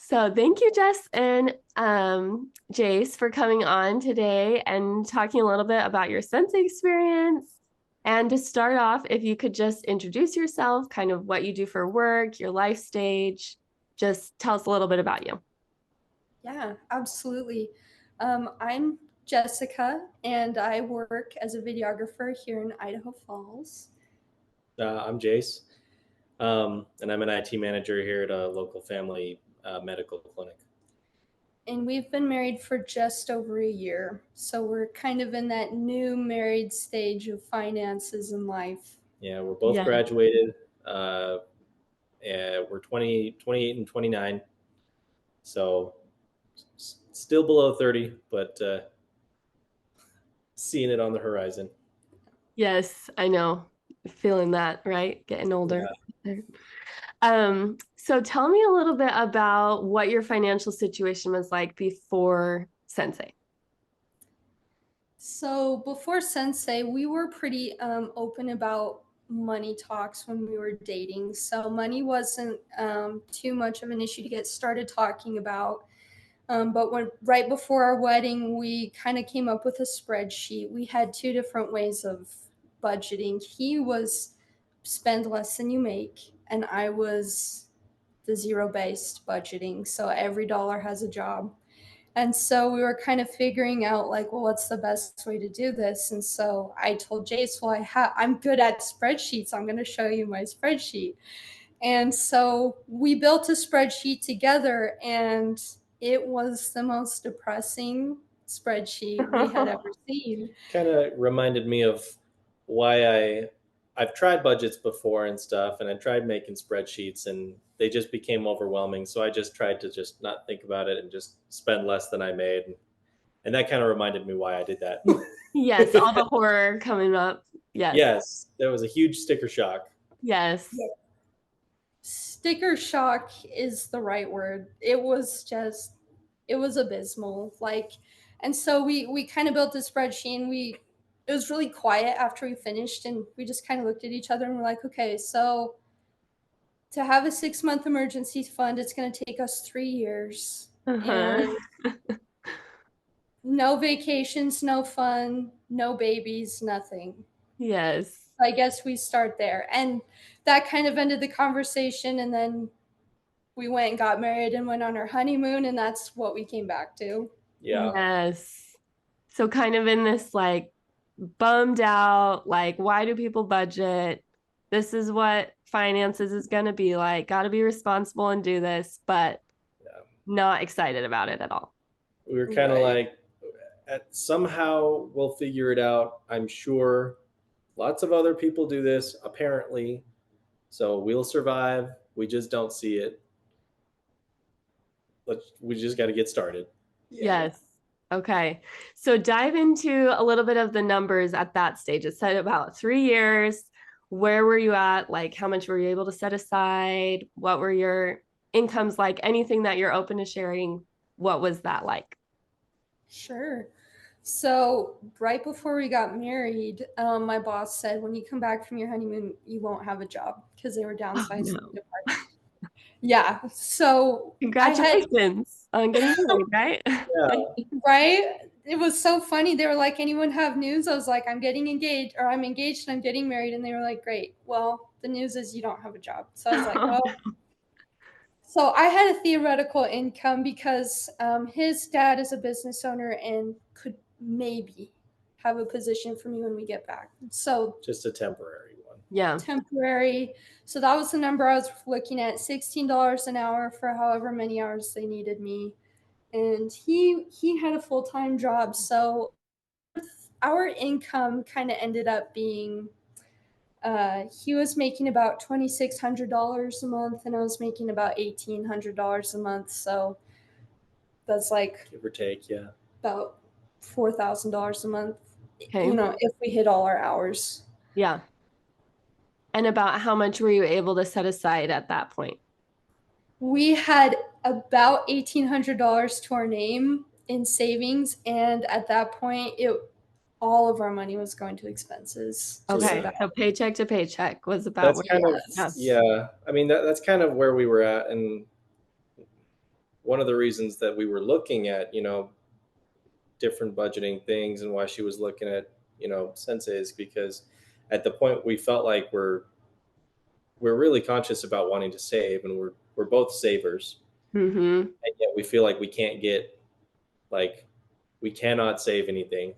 So thank you, Jess and Jace, for coming on today and talking a little bit about your Centsei experience. And to start off, if you could just introduce yourself, kind of what you do for work, your life stage, just tell us a little bit about you. Yeah, absolutely. I'm Jessica, and I work as a videographer here in Idaho Falls. I'm Jace, and I'm an IT manager here at a local family medical clinic. And we've been married for just over a year. So we're kind of in that new married stage of finances and life. Yeah, we're both Yeah. graduated. And we're 28 and 29. So still below 30, but seeing it on the horizon. Yes, I know. Feeling that, right? Getting older. Yeah. So tell me a little bit about what your financial situation was like before Centsei. So before Sensei, we were pretty open about money talks when we were dating. So money wasn't too much of an issue to get started talking about. But when right before our wedding, we kind of came up with a spreadsheet. We had two different ways of budgeting. He was spend less than you make, and I was the zero based budgeting. So every dollar has a job. And so we were kind of figuring out like, well, what's the best way to do this? And so I told Jace, well, I'm good at spreadsheets. I'm going to show you my spreadsheet. And so we built a spreadsheet together, and it was the most depressing spreadsheet we had ever seen. Kind of reminded me of why I've tried budgets before and stuff, and I tried making spreadsheets, and they just became overwhelming. So I just tried to just not think about it and just spend less than I made, and that kind of reminded me why I did that. Yes, all the horror coming up. Yes. Yes, there was a huge sticker shock. Yes. Yeah. Sticker shock is the right word. It was abysmal. And so we kind of built a spreadsheet, and it was really quiet after we finished, and we just kind of looked at each other and we're like, okay, so to have a 6-month emergency fund, it's going to take us 3 years. Uh-huh. And no vacations, no fun, no babies, nothing. Yes. I guess we start there. And that kind of ended the conversation. And then we went and got married and went on our honeymoon. And that's what we came back to. Yeah. Yes. So kind of in this like bummed out, like, why do people budget? This is what finances is going to be like. Got to be responsible and do this, but not excited about it at all. We were kind of like, somehow we'll figure it out. I'm sure lots of other people do this, apparently. So we'll survive. We just don't see it. We just got to get started. Yes. Okay. So dive into a little bit of the numbers at that stage. It said about 3 years. Where were you at? Like, how much were you able to set aside? What were your incomes like? Anything that you're open to sharing? What was that like? Sure. So right before we got married, my boss said, when you come back from your honeymoon, you won't have a job, because they were downsizing the department. Yeah. So congratulations on getting married, right? Yeah. Right? It was so funny. They were like, anyone have news? I was like, I'm getting engaged, or I'm engaged and I'm getting married. And they were like, great. Well, the news is you don't have a job. So I was like, well, so I had a theoretical income because his dad is a business owner and could maybe have a position for me when we get back. So just a temporary one. Yeah. Temporary. So that was the number I was looking at, $16 an hour for however many hours they needed me. And he had a full-time job. So our income kind of ended up being he was making about $2,600 a month, and I was making about $1,800 a month. So that's like, give or take, yeah, about $4,000 a month. Okay. If we hit all our hours. Yeah. And about how much were you able to set aside at that point? We had about $1,800 to our name in savings, and at that point, all of our money was going to expenses. Okay, so paycheck to paycheck was about that's kind of, yeah. I mean, that's kind of where we were at, and one of the reasons that we were looking at, different budgeting things and why she was looking at, Centsei is because at the point we felt like we're really conscious about wanting to save, and we're both savers, Mm-hmm. and yet we feel like we can't get like we cannot save anything,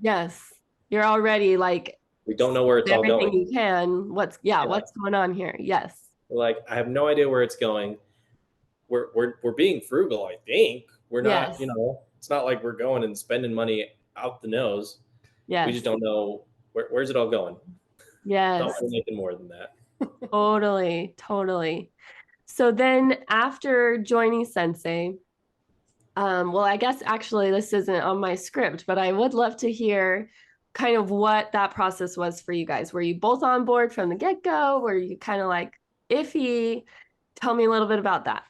Yes. You're already like we don't know where it's all everything going. you can. What's Yeah. going on here? Yes. We're like, I have no idea where it's going. We're being frugal, I think. We're not, Yes. it's not like we're going and spending money out the nose. We just Yes. don't know where's it all going. Yes. Thought we're making more than that. Totally. Totally. So then after joining Sensei, well, I guess actually this isn't on my script, but I would love to hear kind of what that process was for you guys. Were you both on board from the get-go? Were you kind of like iffy? Tell me a little bit about that.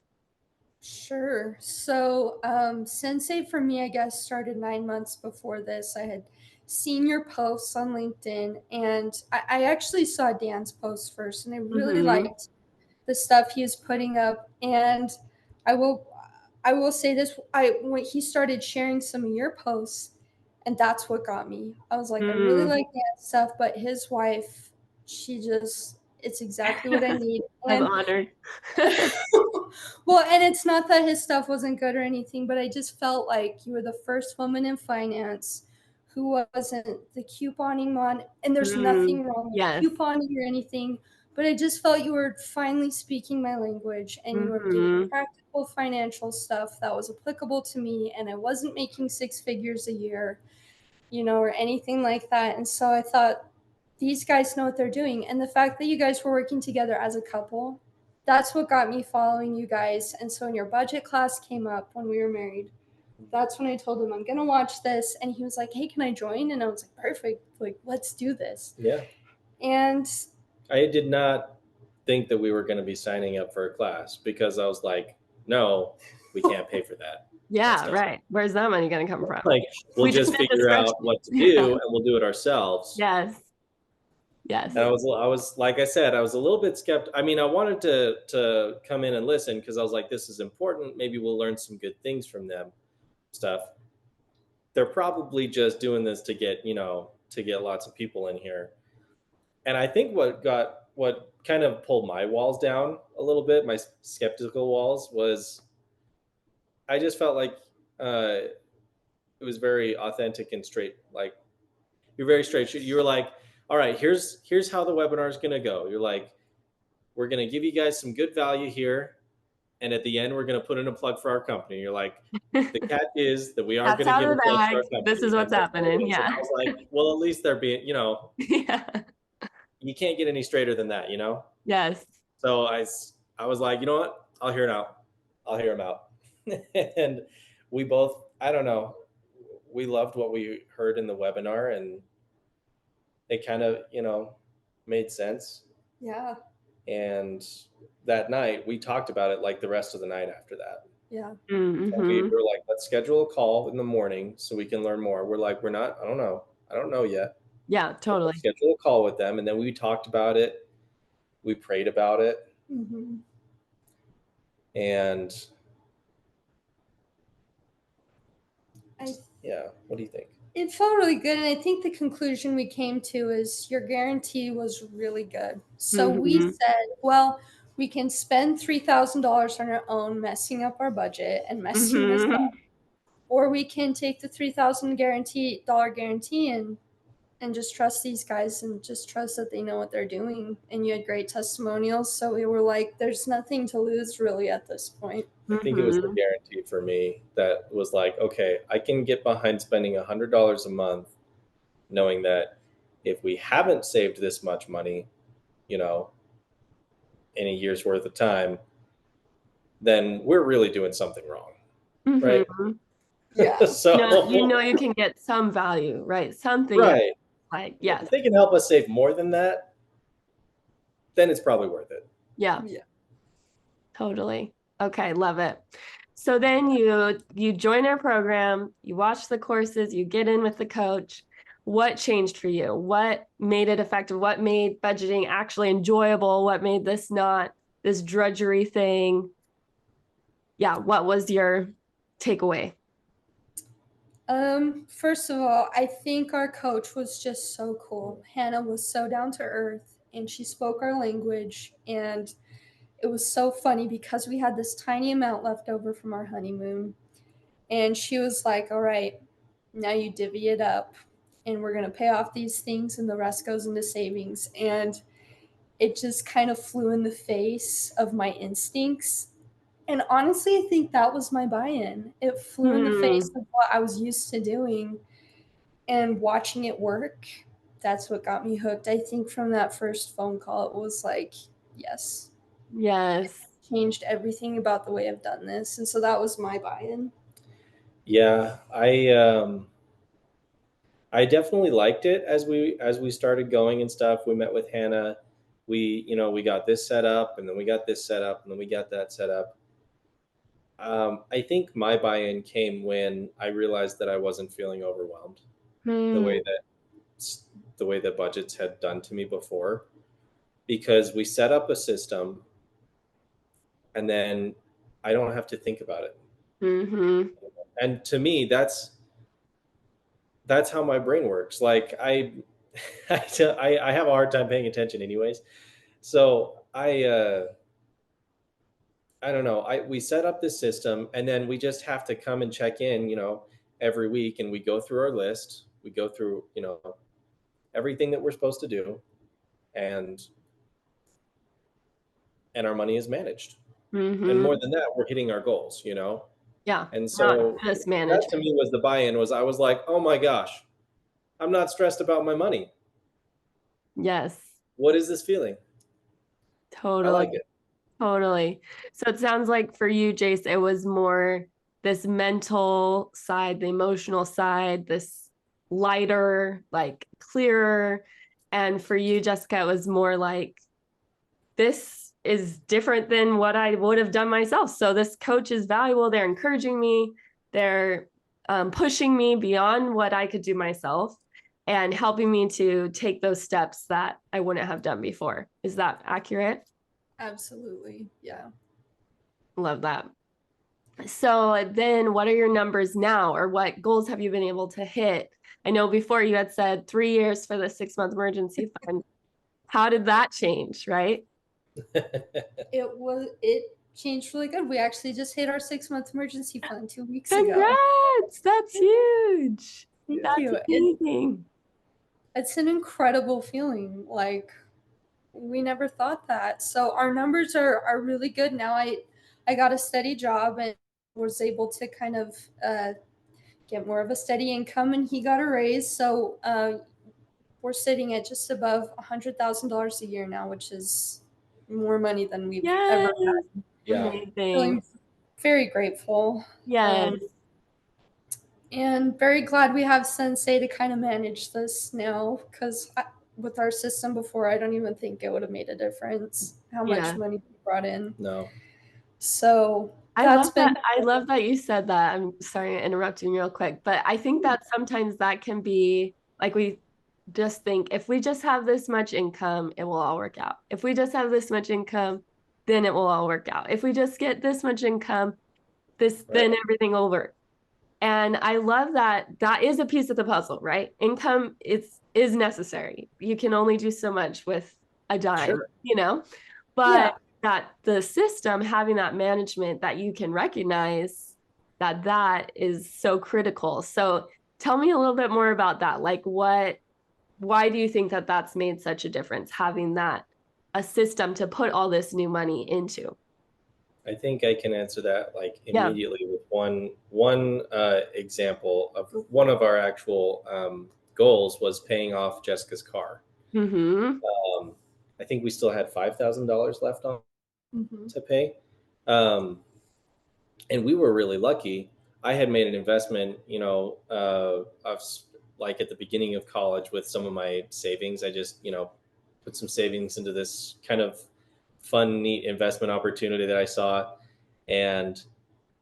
Sure. So, Sensei for me, I guess, started 9 months before this. I had seen your posts on LinkedIn, and I actually saw Dan's post first, and I really liked the stuff he was putting up. And I will, I will say this: when he started sharing some of your posts, and that's what got me. I was like, I really like Dan's stuff, but his wife, it's exactly what I need. I'm And honored. well, and it's not that his stuff wasn't good or anything, but I just felt like you were the first woman in finance who wasn't the couponing one. And there's nothing wrong with Yes. couponing or anything, but I just felt you were finally speaking my language and you were giving practical financial stuff that was applicable to me. And I wasn't making 6 figures a year, or anything like that. And so I thought, these guys know what they're doing. And the fact that you guys were working together as a couple, that's what got me following you guys. And so when your budget class came up when we were married, that's when I told him I'm gonna watch this. And he was like, hey, can I join? And I was like, perfect, like, let's do this. Yeah. And I did not think that we were going to be signing up for a class because I was like, no, we can't pay for that. Yeah, right. Where's that money going to come from? Like, we'll just figure out what to do and we'll do it ourselves. Yes. Yes. And I was like I said, I was a little bit skeptical. I mean, I wanted to come in and listen because I was like, this is important. Maybe we'll learn some good things from them. Stuff. They're probably just doing this to get lots of people in here. And I think what kind of pulled my walls down a little bit, my skeptical walls, was I just felt like it was very authentic and straight. Like, you're very straight. You were like, all right, here's how the webinar is going to go. You're like, we're going to give you guys some good value here. And at the end, we're going to put in a plug for our company. You're like, the catch is that we are going to give a plug for our company. This is what's happening. Yeah. I was like, well, at least they're being, yeah. You can't get any straighter than that, Yes. So I was like, you know what? I'll hear him out. And we both, I don't know, we loved what we heard in the webinar, and it kind of, made sense. Yeah. And that night we talked about it like the rest of the night after that. Yeah. Mm-hmm. We were like, let's schedule a call in the morning so we can learn more. We're like, I don't know yet. Yeah, totally. Let's schedule a call with them. And then we talked about it. We prayed about it. Mm-hmm. And what do you think? It felt really good. And I think the conclusion we came to is your guarantee was really good. So we said, well, we can spend $3,000 on our own, messing up our budget and messing this up. Or we can take the $3,000 guarantee and just trust these guys and just trust that they know what they're doing. And you had great testimonials. So we were like, there's nothing to lose really at this point. I think it was the guarantee for me that was like, okay, I can get behind spending $100 a month, knowing that if we haven't saved this much money, in a year's worth of time, then we're really doing something wrong. Right. Yeah. So you can get some value, right? Something. Right. Like, yes. If they can help us save more than that, then it's probably worth it. Yeah. Totally. Okay. Love it. So then you join our program, you watch the courses, you get in with the coach. What changed for you? What made it effective? What made budgeting actually enjoyable? What made this not this drudgery thing? yeah, what was your takeaway? First of all, I think our coach was just so cool. Hannah was so down to earth and she spoke our language, and it was so funny because we had this tiny amount left over from our honeymoon, and she was like, "All right, now you divvy it up and we're going to pay off these things and the rest goes into savings." And it just kind of flew in the face of my instincts. And honestly, I think that was my buy-in. It flew in the Hmm. face of what I was used to doing, and watching it work. That's what got me hooked. I think from that first phone call, it was like, yes, Yes. changed everything about the way I've done this. And so that was my buy-in. Yeah, I definitely liked it as we started going and stuff. We met with Hannah. We got this set up, and then we got this set up, and then we got that set up. I think my buy-in came when I realized that I wasn't feeling overwhelmed the Hmm. way that budgets had done to me before, because we set up a system, and then I don't have to think about it. Hmm. And to me, that's how my brain works. Like I have a hard time paying attention, anyways. So I don't know. We set up this system, and then we just have to come and check in, every week, and we go through our list. We go through, everything that we're supposed to do, and our money is managed. And more Hmm. than that, we're hitting our goals. Yeah, And not so just that management. to me was the buy-in. Was I was like, oh my gosh, I'm not stressed about my money. Yes, What is this feeling? I totally. like it. Totally. So it sounds like for you, Jace, it was more this mental side, the emotional side, this lighter, like clearer. And for you, Jessica, it was more like this is different than what I would have done myself. So this coach is valuable. They're encouraging me. They're pushing me beyond what I could do myself and helping me to take those steps that I wouldn't have done before. Is that accurate? Absolutely. Yeah. Love that. So then what are your numbers now, or what goals have you been able to hit? I know before you had said 3 years for the 6 month emergency fund. How did that change, right? It changed really good. We actually just hit our 6 month emergency fund 2 weeks ago. Congrats! That's huge. Thank Yeah. That's you. amazing. It's an incredible feeling. Like, we never thought that. So our numbers are really good now. I got a steady job and was able to kind of get more of a steady income, and he got a raise. So we're sitting at just above $100,000 a year now, which is more money than we've ever Yes. had. Yeah. Amazing. Feeling very grateful. Yes. And very glad we have Sensei to kind of manage this now, because with our system before, I don't even think it would have made a difference how much Yeah. money we brought in. No. So I that's love been that. I love that you said that. I'm sorry to interrupt you real quick, but I think that sometimes that can be like we just think if we just have this much income, it will all work out. If we just have this much income, then it will all work out. If we just get this much income, Right. then everything will work. And I love that that is a piece of the puzzle, right? Income is necessary. You can only do so much with a dime, Sure. but yeah. that the system having that management that you can recognize that is so critical. So tell me a little bit more about that. Like why do you think that that's made such a difference having that a system to put all this new money into? I think I can answer that like Yeah. immediately with one example of one of our actual goals was paying off Jessica's car. Mm-hmm. Um, I think we still had $5,000 left on Mm-hmm. to pay, and we were really lucky. I had made an investment, of like at the beginning of college with some of my savings. I just put some savings into this kind of fun, neat investment opportunity that I saw, and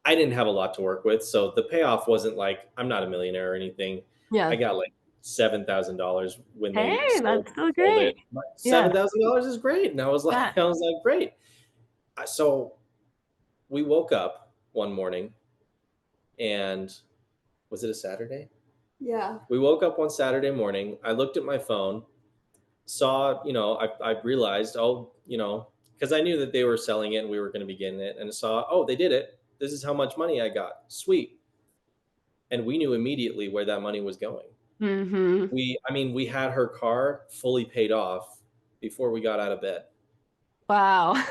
I didn't have a lot to work with, so the payoff wasn't like I'm not a millionaire or anything. I Yeah. got like $7,000 when Hey, they sold that's so sold it. great. Yeah. $7,000 is great, and I was like, Yeah. great. So we woke up one morning, and was it a Saturday? Yeah. We woke up one Saturday morning. I looked at my phone, saw, I realized, because I knew that they were selling it and we were going to be getting it, and saw, oh, they did it. This is how much money I got. Sweet. And we knew immediately where that money was going. Mm-hmm. We had her car fully paid off before we got out of bed. Wow.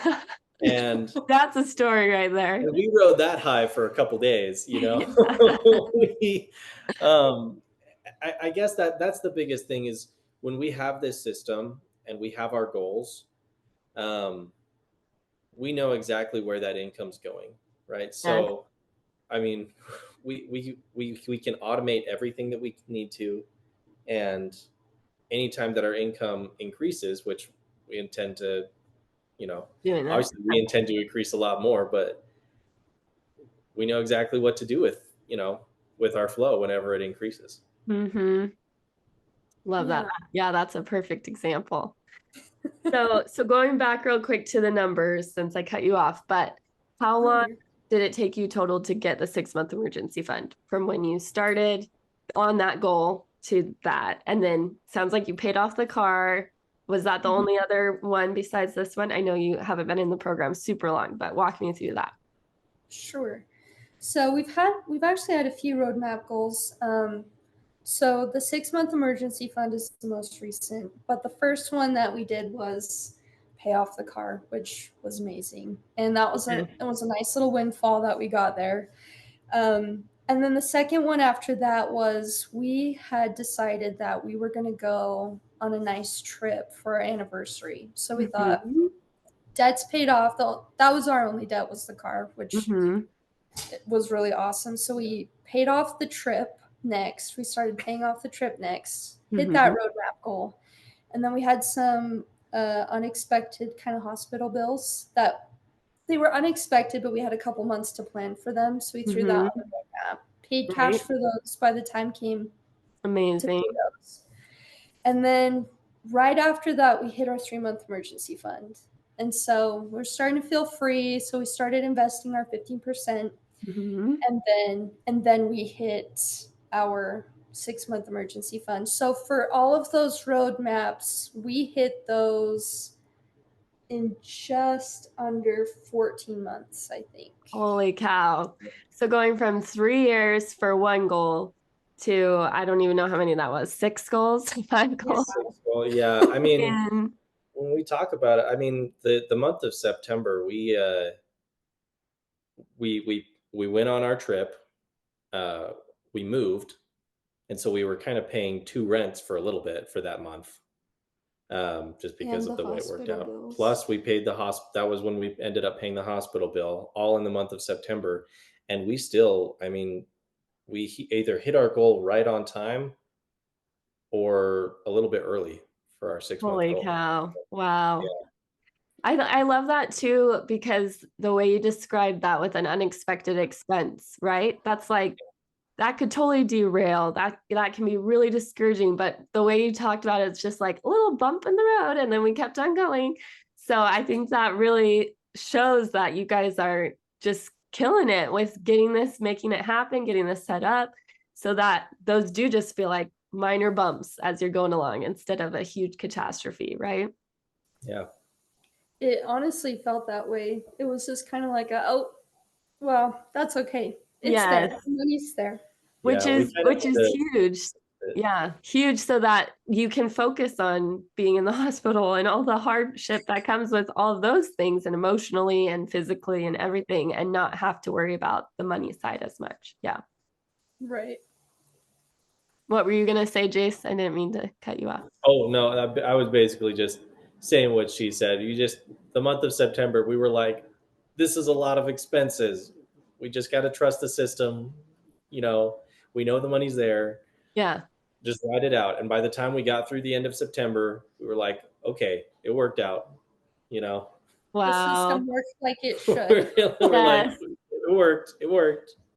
And That's a story right there. and we rode that high for a couple days, we, I guess that's the biggest thing is when we have this system and we have our goals, we know exactly where that income's going, right? Yes. So, I mean, we can automate everything that we need to, and anytime that our income increases, which we intend to, Doing that. obviously we intend to increase a lot more, but we know exactly what to do with our flow whenever it increases. Mm-hmm. Love that. Yeah, that's a perfect example. So going back real quick to the numbers, since I cut you off, but how long did it take you total to get the 6-month emergency fund from when you started on that goal to that? And then sounds like you paid off the car. Was that the only other one besides this one? I know you haven't been in the program super long, but walk me through that. Sure. So we've actually had a few roadmap goals. So the 6-month emergency fund is the most recent, but the first one that we did was pay off the car, which was amazing, and that was it was a nice little windfall that we got there. And then the second one after that was we had decided that we were going to go on a nice trip for our anniversary. So we thought debt's paid off. That was our only debt, was the car, which was really awesome. So we paid off the trip next. We started paying off the trip next, hit that roadmap goal. And then we had some unexpected kind of hospital bills that they were unexpected, but we had a couple months to plan for them. So we threw that on the roadmap, paid cash for those by the time came Amazing. to pay those. And then right after that, we hit our 3-month emergency fund. And so we're starting to feel free. So we started investing our 15%. And then we hit our 6-month emergency fund. So for all of those roadmaps, we hit those in just under 14 months, I think. Holy cow. So going from 3 years for one goal to, I don't even know how many that was, 6 goals, 5 goals. Well, yeah, I mean, when we talk about it, I mean, the month of September, we went on our trip, we moved, and so we were kind of paying 2 rents for a little bit for that month, just because of the way it worked out. Bills. Plus, we paid the hospital. That was when we ended up paying the hospital bill, all in the month of September, and we still, I mean, we either hit our goal right on time or a little bit early for our 6-month Holy goal. cow. Wow. Yeah. I love that too, because the way you described that with an unexpected expense, right? That's like, that could totally derail. That can be really discouraging. But the way you talked about it, it's just like a little bump in the road, and then we kept on going. So I think that really shows that you guys are just killing it with getting this, making it happen, getting this set up, so that those do just feel like minor bumps as you're going along instead of a huge catastrophe, right? Yeah. It honestly felt that way. It was just kind of like, well, that's okay. It's there. The money's there. Which is huge. Yeah, huge, so that you can focus on being in the hospital and all the hardship that comes with all of those things, and emotionally and physically and everything, and not have to worry about the money side as much. Yeah. Right. What were you going to say, Jace? I didn't mean to cut you off. Oh, no, I was basically just saying what she said. The month of September, we were like, this is a lot of expenses. We just got to trust the system. We know the money's there. Yeah. Just ride it out. And by the time we got through the end of September, we were like, okay, it worked out. Wow. The system worked like it should. We're like, it worked.